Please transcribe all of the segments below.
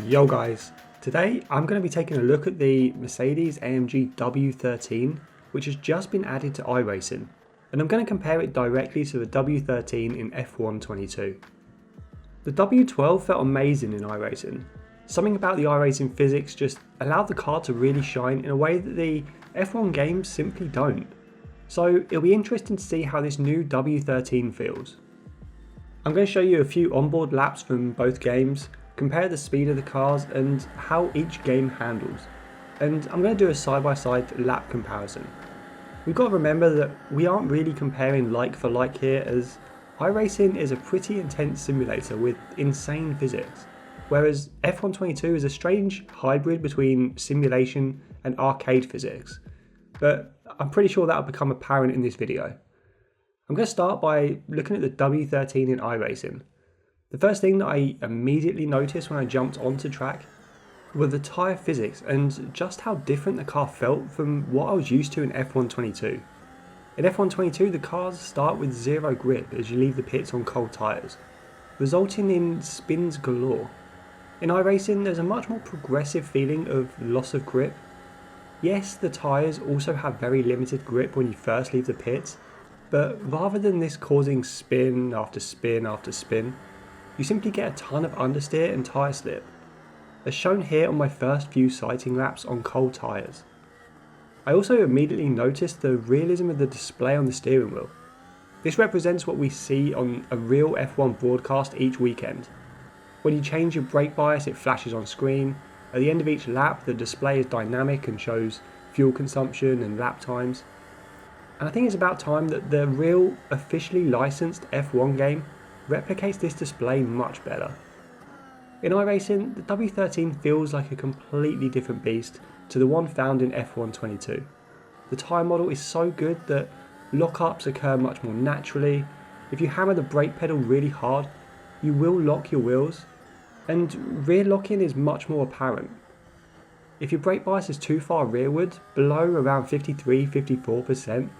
Yo guys, today I'm going to be taking a look at the Mercedes AMG W13, which has just been added to iRacing, and I'm going to compare it directly to the W13 in F1 22. The W12 felt amazing in iRacing. Something about the iRacing physics just allowed the car to really shine in a way that the F1 games simply don't. So it'll be interesting to see how this new W13 feels. I'm going to show you a few onboard laps from both games, compare the speed of the cars and how each game handles. And I'm going to do a side-by-side lap comparison. We've got to remember that we aren't really comparing like for like here, as iRacing is a pretty intense simulator with insane physics, whereas F1 22 is a strange hybrid between simulation and arcade physics. But I'm pretty sure that'll become apparent in this video. I'm going to start by looking at the W13 in iRacing. The first thing that I immediately noticed when I jumped onto track were the tyre physics and just how different the car felt from what I was used to in F1 22. In F1 22 the cars start with zero grip as you leave the pits on cold tyres, resulting in spins galore. In iRacing there's a much more progressive feeling of loss of grip. Yes, the tyres also have very limited grip when you first leave the pits, but rather than this causing spin after spin after spin, you simply get a ton of understeer and tyre slip, as shown here on my first few sighting laps on cold tyres. I also immediately noticed the realism of the display on the steering wheel. This represents what we see on a real F1 broadcast each weekend. When you change your brake bias, it flashes on screen. At the end of each lap, the display is dynamic and shows fuel consumption and lap times. And I think it's about time that the real, officially licensed F1 game replicates this display much better. In iRacing, the W13 feels like a completely different beast to the one found in F1 22. The tyre model is so good that lockups occur much more naturally. If you hammer the brake pedal really hard, you will lock your wheels, and rear locking is much more apparent. If your brake bias is too far rearward, below around 53–54%,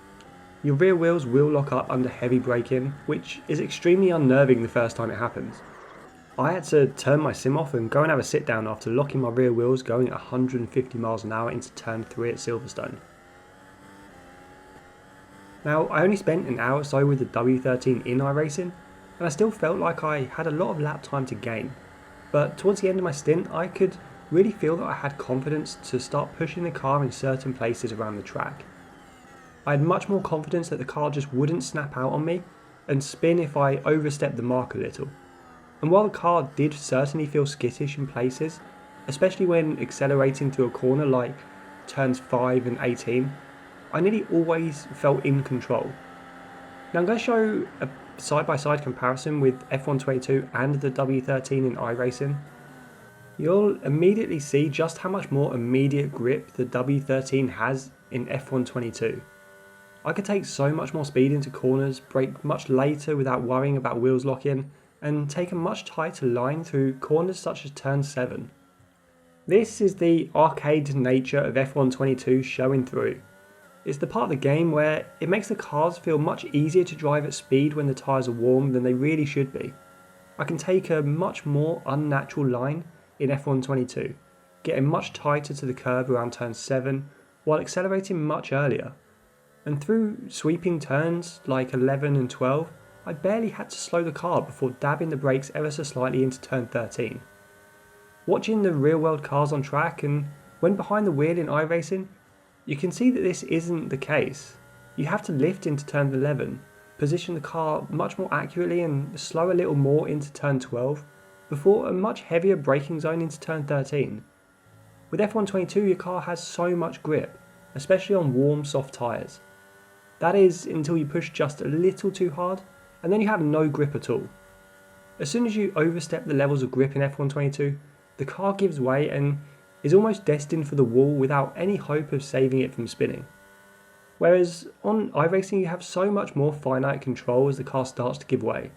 your rear wheels will lock up under heavy braking, which is extremely unnerving the first time it happens. I had to turn my sim off and go and have a sit down after locking my rear wheels going at 150 miles an hour into turn 3 at Silverstone. Now, I only spent an hour or so with the W13 in iRacing, and I still felt like I had a lot of lap time to gain. But towards the end of my stint, I could really feel that I had confidence to start pushing the car in certain places around the track. I had much more confidence that the car just wouldn't snap out on me and spin if I overstepped the mark a little. And while the car did certainly feel skittish in places, especially when accelerating through a corner like turns 5 and 18, I nearly always felt in control. Now I'm going to show a side-by-side comparison with F1 22 and the W13 in iRacing. You'll immediately see just how much more immediate grip the W13 has in F1 22. I could take so much more speed into corners, brake much later without worrying about wheels locking, and take a much tighter line through corners such as turn 7. This is the arcade nature of F1 22 showing through. It's the part of the game where it makes the cars feel much easier to drive at speed when the tyres are warm than they really should be. I can take a much more unnatural line in F1 22, getting much tighter to the curb around turn 7 while accelerating much earlier. And through sweeping turns like 11 and 12, I barely had to slow the car before dabbing the brakes ever so slightly into turn 13. Watching the real world cars on track and when behind the wheel in iRacing, you can see that this isn't the case. You have to lift into turn 11, position the car much more accurately and slow a little more into turn 12 before a much heavier braking zone into turn 13. With F1 22 your car has so much grip, especially on warm soft tyres. That is until you push just a little too hard, and then you have no grip at all. As soon as you overstep the levels of grip in F1 22, the car gives way and is almost destined for the wall without any hope of saving it from spinning. Whereas on iRacing you have so much more finite control as the car starts to give way.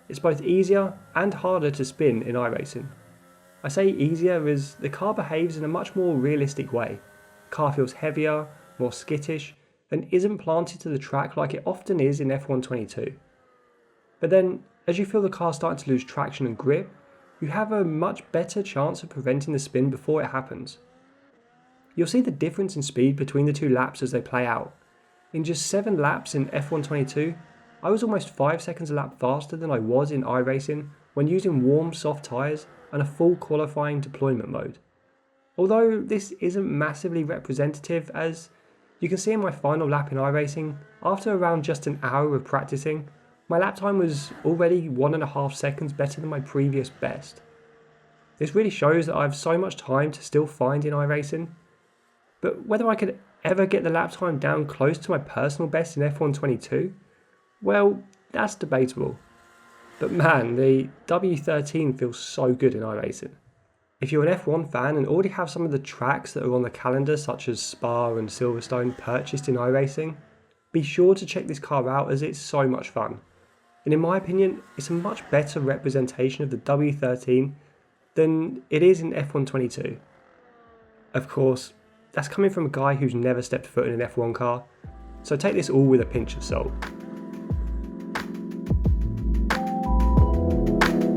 It's both easier and harder to spin in iRacing. I say easier as the car behaves in a much more realistic way. The car feels heavier, more skittish, and isn't planted to the track like it often is in F1 22. But then, as you feel the car starting to lose traction and grip, you have a much better chance of preventing the spin before it happens. You'll see the difference in speed between the two laps as they play out. In just 7 laps in F122, I was almost 5 seconds a lap faster than I was in iRacing when using warm soft tyres and a full qualifying deployment mode. Although this isn't massively representative, as you can see in my final lap in iRacing, after around just an hour of practicing, my lap time was already 1.5 seconds better than my previous best. This really shows that I have so much time to still find in iRacing, but whether I could ever get the lap time down close to my personal best in F122, well, that's debatable. But man, the W13 feels so good in iRacing. If you're an F1 fan and already have some of the tracks that are on the calendar such as Spa and Silverstone purchased in iRacing, be sure to check this car out as it's so much fun. And in my opinion, it's a much better representation of the W13 than it is in F122. Of course, that's coming from a guy who's never stepped foot in an F1 car, so take this all with a pinch of salt.